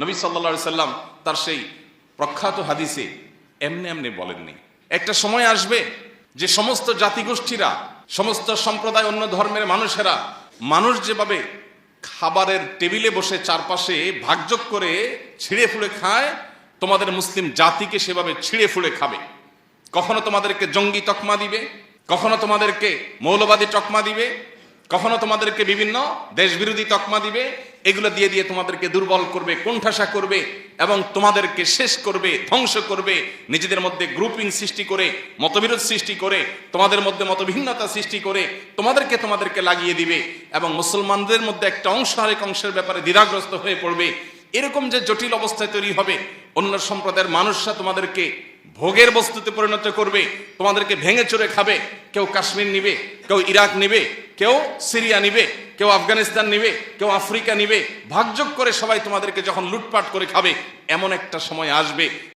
নবী সাল্লাল্লাহু আলাইহি সাল্লাম তার সেই প্রখ্যাত হাদিসে এমনি এমনি বলেননি। একটা সময় আসবে যে সমস্ত জাতিগোষ্ঠীরা, সমস্ত সম্প্রদায়, অন্য ধর্মের মানুষেরা, মানুষ যেভাবে খাবারের টেবিলে বসে চারপাশে ভাগযোগ করে ছিঁড়ে ফুড়ে খায়, তোমাদের মুসলিম জাতিকে সেভাবে ছিঁড়ে ফুড়ে খাবে। কখনো তোমাদেরকে জঙ্গি তকমা দিবে, কখনো তোমাদেরকে মৌলবাদী তকমা দিবে, কখনো তোমাদেরকে বিভিন্ন দেশবিরোধী তকমা দিবে। এগুলো দিয়ে দিয়ে তোমাদেরকে দুর্বল করবে, কোণঠাসা করবে এবং তোমাদেরকে শেষ করবে, ধ্বংস করবে। নিজেদের মধ্যে গ্রুপিং সৃষ্টি করে, মতবিরোধ সৃষ্টি করে, তোমাদের মধ্যে মতভিন্নতা সৃষ্টি করে তোমাদেরকে লাগিয়ে দিবে এবং মুসলমানদের মধ্যে একটা অংশ আরেক অংশের ব্যাপারে দ্বিধাগ্রস্ত হয়ে পড়বে। এরকম যে জটিল অবস্থায় তৈরি হবে, অন্য সম্প্রদায়ের মানুষরা তোমাদেরকে ভোগের বস্তুতে পরিণত করবে, তোমাদেরকে ভেঙে চুরে খাবে। কেউ কাশ্মীর নিবে, কেউ ইরাক নিবে, কেউ সিরিয়া নিবে, কেউ আফগানিস্তান নিবে, কেউ আফ্রিকা নিবে। ভাগযোগ করে সবাই তোমাদেরকে যখন লুটপাট করে খাবে, এমন একটা সময় আসবে